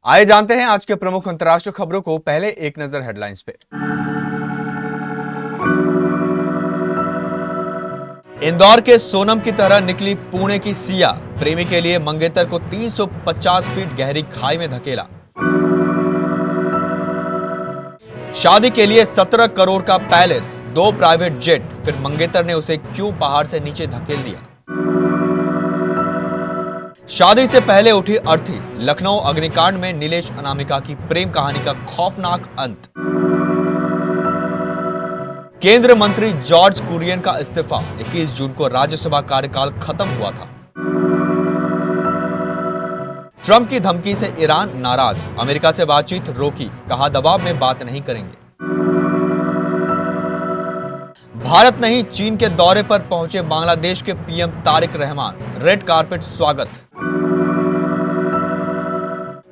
आइए जानते हैं आज के प्रमुख अंतर्राष्ट्रीय खबरों को। पहले एक नजर हेडलाइंस पे। इंदौर के सोनम की तरह निकली पुणे की सिया, प्रेमी के लिए मंगेतर को 350 फीट गहरी खाई में धकेला। शादी के लिए 17 करोड़ का पैलेस, 2 प्राइवेट जेट, फिर मंगेतर ने उसे क्यों पहाड़ से नीचे धकेल दिया। शादी से पहले उठी अर्थी, लखनऊ अग्निकांड में नीलेश अनामिका की प्रेम कहानी का खौफनाक अंत। केंद्र मंत्री जॉर्ज कुरियन का इस्तीफा, 21 जून को राज्यसभा कार्यकाल खत्म हुआ था। ट्रंप की धमकी से ईरान नाराज, अमेरिका से बातचीत रोकी, कहा दबाव में बात नहीं करेंगे। भारत नहीं, चीन के दौरे पर पहुंचे बांग्लादेश के PM Tariq Rahman, red carpet स्वागत।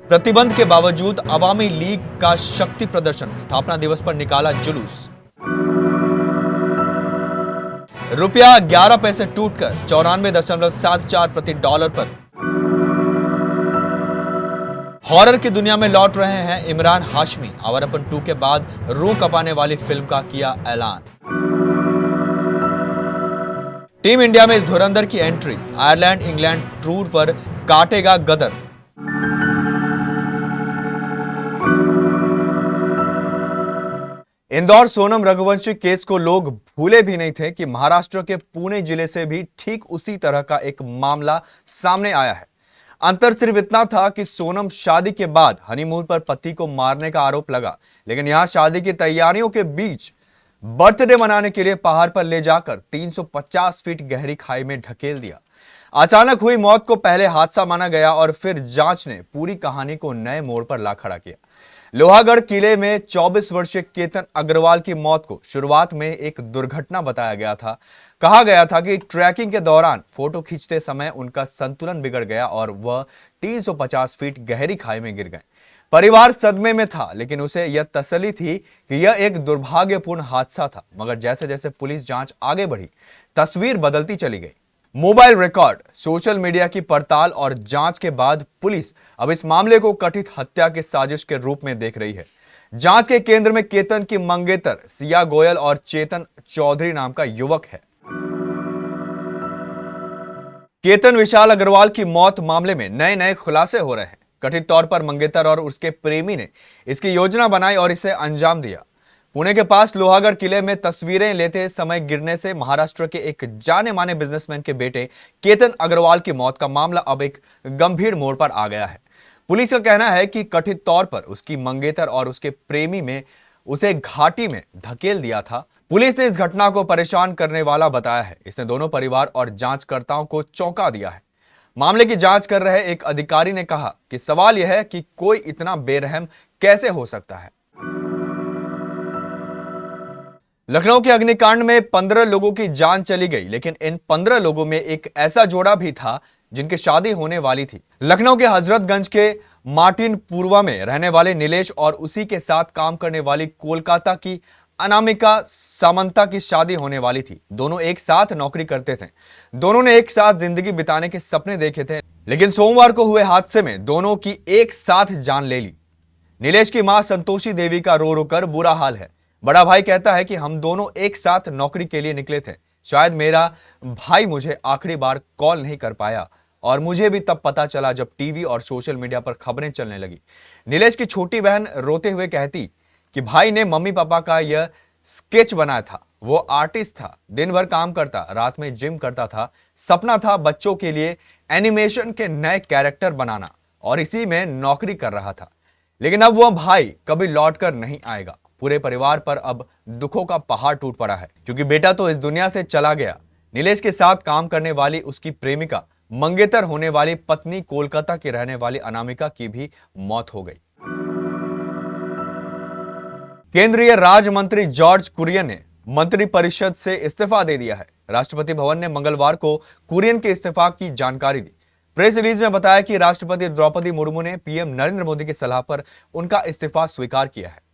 प्रतिबंध के बावजूद अवामी लीग का शक्ति प्रदर्शन, स्थापना दिवस पर निकाला जुलूस। रुपया 11 पैसे टूटकर 94.74 प्रति डॉलर पर। हॉरर की दुनिया में लौट रहे हैं इमरान हाशमी, आवारापन 2 के बाद रूह कपाने वाली फिल्म का किया ऐलान। टीम इंडिया में इस धुरंधर की एंट्री, आयरलैंड इंग्लैंड टूर पर काटेगा गदर। इंदौर सोनम रघुवंशी केस को लोग भूले भी नहीं थे कि महाराष्ट्र के पुणे जिले से भी ठीक उसी तरह का एक मामला सामने आया है। अंतर सिर्फ इतना था कि सोनम शादी के बाद हनीमून पर पति को मारने का आरोप लगा, लेकिन यहां शादी की तैयारियों के बीच बर्थडे मनाने के लिए पहाड़ पर ले जाकर 350 फीट गहरी खाई में ढकेल दिया। अचानक हुई मौत को पहले हादसा माना गया और फिर जांच ने पूरी कहानी को नए मोड़ पर ला खड़ा किया। लोहागढ़ किले में 24 वर्षीय केतन अग्रवाल की मौत को शुरुआत में एक दुर्घटना बताया गया था। कहा गया था कि ट्रैकिंग के दौरान फोटो खींचते समय उनका संतुलन बिगड़ गया और वह 350 फीट गहरी खाई में गिर गए। परिवार सदमे में था, लेकिन उसे यह तसल्ली थी कि यह एक दुर्भाग्यपूर्ण हादसा था। मगर जैसे जैसे पुलिस जांच आगे बढ़ी, तस्वीर बदलती चली गई। मोबाइल रिकॉर्ड, सोशल मीडिया की पड़ताल और जांच के बाद पुलिस अब इस मामले को कथित हत्या के साजिश के रूप में देख रही है। जांच के केंद्र में केतन की मंगेतर सिया गोयल और चेतन चौधरी नाम का युवक है। केतन विशाल अग्रवाल की मौत मामले में नए नए खुलासे हो रहे हैं। कथित तौर पर मंगेतर और उसके प्रेमी ने इसकी योजना बनाई और इसे अंजाम दिया। पुणे के पास लोहागढ़ किले में तस्वीरें लेते समय गिरने से महाराष्ट्र के एक जाने माने बिजनेसमैन के बेटे केतन अग्रवाल की मौत का मामला अब एक गंभीर मोड़ पर आ गया है। पुलिस का कहना है कि कथित तौर पर उसकी मंगेतर और उसके प्रेमी में उसे घाटी में धकेल दिया था। पुलिस ने इस घटना को परेशान करने वाला बताया है। इसने दोनों परिवार और जांचकर्ताओं को चौंका दिया है। मामले की जांच कर रहे एक अधिकारी ने कहा कि सवाल यह है कि कोई इतना बेरहम कैसे हो सकता है। लखनऊ के अग्निकांड में 15 लोगों की जान चली गई, लेकिन इन 15 लोगों में एक ऐसा जोड़ा भी था जिनकी शादी होने वाली थी। लखनऊ के हजरतगंज के मार्टिनपुरवा में रहने वाले नीलेश और उसी के साथ काम करने वाली कोलकाता की अनामिका सामंता की शादी होने वाली थी। दोनों एक साथ नौकरी करते थे, दोनों ने एक साथ जिंदगी बिताने के सपने देखे थे, लेकिन सोमवार को हुए हादसे में दोनों की एक साथ जान ले ली। नीलेश की मां संतोषी देवी का रो रो कर बुरा हाल है। बड़ा भाई कहता है कि हम दोनों एक साथ नौकरी के लिए निकले थे। शायद मेरा भाई मुझे आखिरी बार कॉल नहीं कर पाया और मुझे भी तब पता चला जब टीवी और सोशल मीडिया पर खबरें चलने लगी। नीलेश की छोटी बहन रोते हुए कहती कि भाई ने मम्मी पापा का यह स्केच बनाया था। वो आर्टिस्ट था, दिन भर काम करता, रात में जिम करता था। सपना था बच्चों के लिए एनिमेशन के नए कैरेक्टर बनाना और इसी में नौकरी कर रहा था। लेकिन अब वह भाई कभी लौटकर नहीं आएगा। पूरे परिवार पर अब दुखों का पहाड़ टूट पड़ा है, क्योंकि बेटा तो इस दुनिया से चला गया। नीलेश के साथ काम करने वाली उसकी प्रेमिका, मंगेतर होने वाली पत्नी, कोलकाता की रहने वाली अनामिका की भी मौत हो गई। केंद्रीय राज्य मंत्री जॉर्ज कुरियन ने मंत्रिपरिषद से इस्तीफा दे दिया है। राष्ट्रपति भवन ने मंगलवार को कुरियन के इस्तीफा की जानकारी दी। प्रेस रिलीज में बताया कि राष्ट्रपति द्रौपदी मुर्मू ने पीएम नरेंद्र मोदी की सलाह पर उनका इस्तीफा स्वीकार किया है।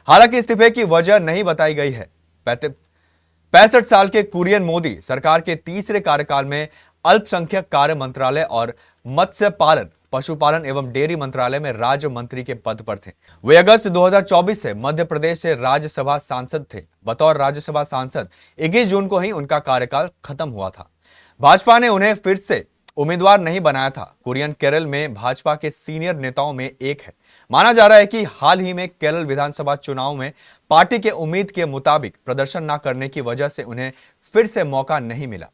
हालांकि इस्तीफे की वजह नहीं बताई गई है। 65 साल के कुरियन मोदी सरकार के तीसरे कार्यकाल में अल्पसंख्यक कार्य मंत्रालय और मत्स्य पालन पशुपालन एवं डेयरी मंत्रालय में राज्य मंत्री के पद पर थे। वे अगस्त 2024 से मध्य प्रदेश से राज्यसभा सांसद थे। बतौर राज्यसभा सांसद 21 जून को ही उनका कार्यकाल खत्म हुआ था। भाजपा ने उन्हें फिर से उम्मीदवार नहीं बनाया था। कुरियन केरल में भाजपा के सीनियर नेताओं में एक है। माना जा रहा है कि हाल ही में केरल विधानसभा चुनाव में पार्टी के उम्मीद के मुताबिक प्रदर्शन न करने की वजह से उन्हें फिर से मौका नहीं मिला।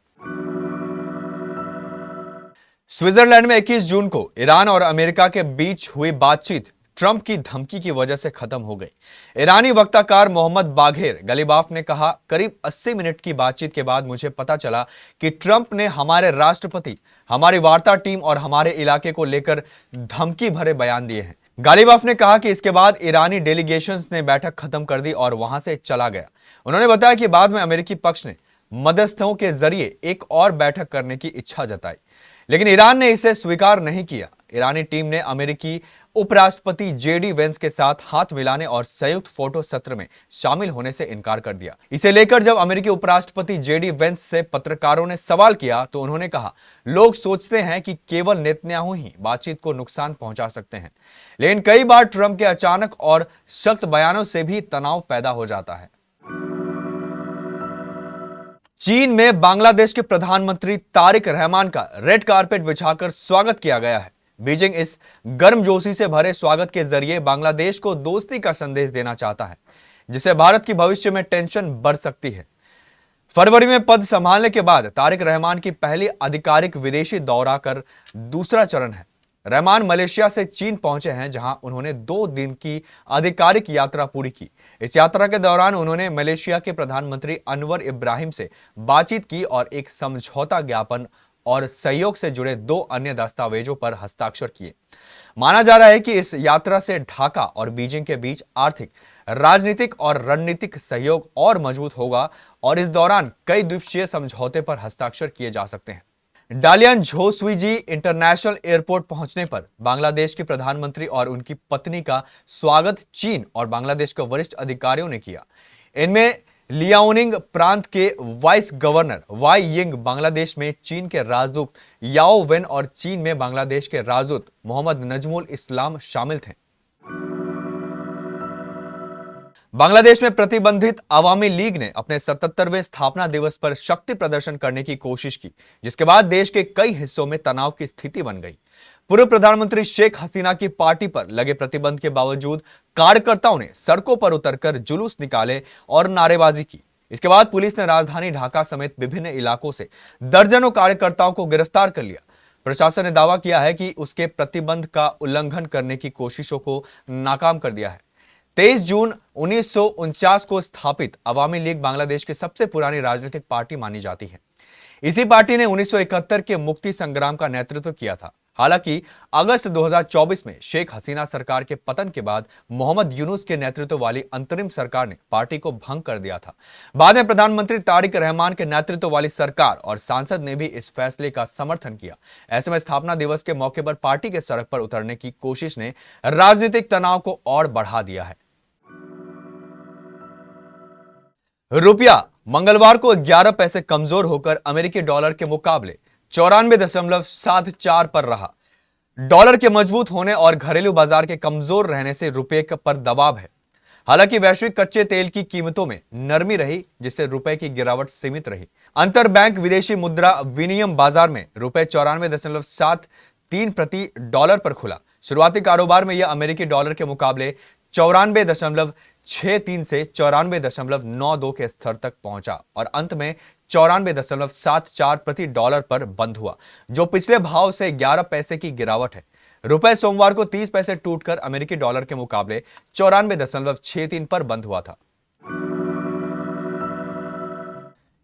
स्विट्जरलैंड में 21 जून को ईरान और अमेरिका के बीच हुई बातचीत ट्रंप की धमकी की वजह से खत्म हो गई। ईरानी वक्ताकार मोहम्मद बाघेर गलीबाफ ने कहा, करीब 80 मिनट की बातचीत के बाद मुझे पता चला कि ट्रंप ने हमारे राष्ट्रपति, हमारी वार्ता टीम और हमारे इलाके को लेकर धमकी भरे बयान दिए हैं। गालिबाफ ने कहा कि इसके बाद ईरानी डेलीगेशंस ने बैठक खत्म कर दी और वहां से चला गया। उन्होंने बताया कि बाद में अमेरिकी पक्ष ने मध्यस्थों के जरिए एक और बैठक करने की इच्छा जताई, लेकिन ईरान ने इसे स्वीकार नहीं किया। ईरानी टीम ने अमेरिकी उपराष्ट्रपति जेडी वेंस के साथ हाथ मिलाने और संयुक्त फोटो सत्र में शामिल होने से इनकार कर दिया। इसे लेकर जब अमेरिकी उपराष्ट्रपति जेडी वेंस से पत्रकारों ने सवाल किया तो उन्होंने कहा, लोग सोचते हैं कि केवल नेतन्याहू ही बातचीत को नुकसान पहुंचा सकते हैं, लेकिन कई बार ट्रंप के अचानक और सख्त बयानों से भी तनाव पैदा हो जाता है। चीन में बांग्लादेश के प्रधानमंत्री तारिक रहमान का रेड कारपेट बिछाकर स्वागत किया गया है। बीजिंग इस गर्मजोशी से भरे स्वागत के जरिए बांग्लादेश को दोस्ती का संदेश देना चाहता है, जिससे भारत की भविष्य में टेंशन बढ़ सकती है। फरवरी में पद संभालने के बाद तारिक रहमान की पहली आधिकारिक विदेशी दौरा कर दूसरा चरण है। रहमान मलेशिया से चीन पहुंचे हैं, जहां उन्होंने 2 दिन की आधिकारिक यात्रा पूरी की। इस यात्रा के दौरान उन्होंने मलेशिया के प्रधानमंत्री अनवर इब्राहिम से बातचीत की और एक समझौता ज्ञापन और सहयोग से जुड़े 2 अन्य दस्तावेजों पर हस्ताक्षर किए। माना जा रहा है कि इस यात्रा से ढाका और बीजिंग के बीच आर्थिक, राजनीतिक और रणनीतिक सहयोग और मजबूत होगा और इस दौरान कई द्विपक्षीय समझौते पर हस्ताक्षर किए जा सकते हैं। डालियन झोसुइजी इंटरनेशनल एयरपोर्ट पहुंचने पर बांग्लादेश के प्रधानमंत्री और उनकी पत्नी का स्वागत चीन और बांग्लादेश के वरिष्ठ अधिकारियों ने किया। इनमें लियाओनिंग प्रांत के vice governor Wei Ying, Bangladesh में चीन के राजदूत याओ वेन और चीन में बांग्लादेश के राजदूत मोहम्मद नजमुल इस्लाम शामिल थे। बांग्लादेश में प्रतिबंधित अवामी लीग ने अपने 77वें स्थापना दिवस पर शक्ति प्रदर्शन करने की कोशिश की, जिसके बाद देश के कई हिस्सों में तनाव की स्थिति बन गई। पूर्व प्रधानमंत्री शेख हसीना की पार्टी पर लगे प्रतिबंध के बावजूद कार्यकर्ताओं ने सड़कों पर उतरकर जुलूस निकाले और नारेबाजी की। इसके बाद पुलिस ने राजधानी ढाका समेत विभिन्न इलाकों से दर्जनों कार्यकर्ताओं को गिरफ्तार कर लिया। प्रशासन ने दावा किया है कि उसके प्रतिबंध का उल्लंघन करने की कोशिशों को नाकाम कर दिया है। 23 जून 1949 को स्थापित अवामी लीग बांग्लादेश की सबसे पुरानी राजनीतिक पार्टी मानी जाती है। इसी पार्टी ने 1971 के मुक्ति संग्राम का नेतृत्व किया था। हालांकि अगस्त 2024 में शेख हसीना सरकार के पतन के बाद मोहम्मद यूनुस के नेतृत्व वाली अंतरिम सरकार ने पार्टी को भंग कर दिया था। बाद में प्रधानमंत्री तारिक रहमान के नेतृत्व वाली सरकार और सांसद ने भी इस फैसले का समर्थन किया। ऐसे में स्थापना दिवस के मौके पर पार्टी के सड़क पर उतरने की कोशिश ने राजनीतिक तनाव को और बढ़ा दिया है। रुपया मंगलवार को 11 पैसे कमजोर होकर अमेरिकी डॉलर के मुकाबले 94.74 पर रहा। डॉलर के मजबूत होने और घरेलू बाजार के कमजोर रहने से रुपये पर दबाव है। हालांकि वैश्विक कच्चे तेल की कीमतों में नरमी रही, जिससे रुपए की गिरावट सीमित रही। अंतर बैंक विदेशी मुद्रा विनिमय बाजार में रुपए 94.73 प्रति डॉलर पर खुला। शुरुआती कारोबार में यह अमेरिकी डॉलर के मुकाबले 94.63 से 94.92 के स्तर तक पहुंचा और अंत में 94.74 प्रति डॉलर पर बंद हुआ, जो पिछले भाव से 11 पैसे की गिरावट है। रुपए सोमवार को 30 पैसे टूटकर अमेरिकी डॉलर के मुकाबले 94.63 पर बंद हुआ था।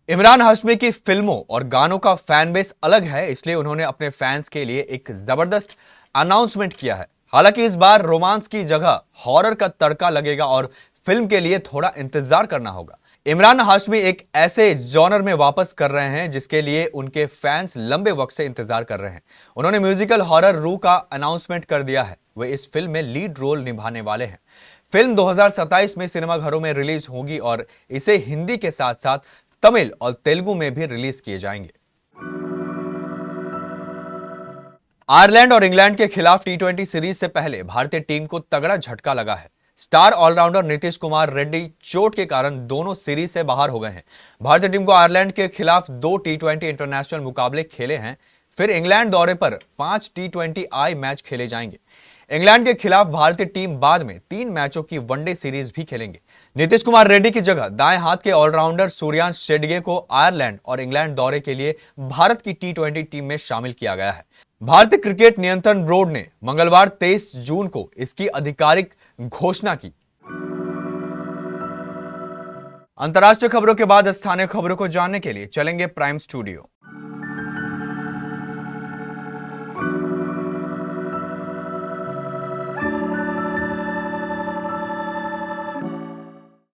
इमरान हाशमी की फिल्मों और गानों का फैन बेस अलग है, इसलिए उन्होंने अपने फैंस के लिए एक जबरदस्त अनाउंसमेंट किया है। हालांकि इस बार रोमांस की जगह हॉरर का तड़का लगेगा और फिल्म के लिए थोड़ा इंतजार करना होगा। इमरान हाशमी एक ऐसे जॉनर में वापस कर रहे हैं जिसके लिए उनके फैंस लंबे वक्त से इंतजार कर रहे हैं। उन्होंने म्यूजिकल हॉरर रू का अनाउंसमेंट कर दिया है। वे इस फिल्म में लीड रोल निभाने वाले हैं। फिल्म 2027 में सिनेमाघरों में रिलीज होगी और इसे हिंदी के साथ साथ तमिल और तेलुगु में भी रिलीज किए जाएंगे। आयरलैंड और इंग्लैंड के खिलाफ टी20 सीरीज से पहले भारतीय टीम को तगड़ा झटका लगा है। स्टार ऑलराउंडर नीतीश कुमार रेड्डी चोट के कारण दोनों सीरीज से बाहर हो गए हैं। भारतीय टीम को आयरलैंड के खिलाफ 2 टी20 इंटरनेशनल मुकाबले खेले हैं। फिर इंग्लैंड दौरे पर 5 टी20 आई मैच खेले जाएंगे। इंग्लैंड के खिलाफ भारतीय टीम बाद में 3 मैचों की वनडे सीरीज भी खेलेंगे। नीतीश कुमार रेड्डी की जगह दाएं हाथ के ऑलराउंडर सूर्यांश शेडगे को आयरलैंड और इंग्लैंड दौरे के लिए भारत की टी20 टीम में शामिल किया गया है। भारतीय क्रिकेट नियंत्रण बोर्ड ने मंगलवार 23 जून को इसकी आधिकारिक घोषणा की। अंतर्राष्ट्रीय खबरों के बाद स्थानीय खबरों को जानने के लिए चलेंगे प्राइम स्टूडियो।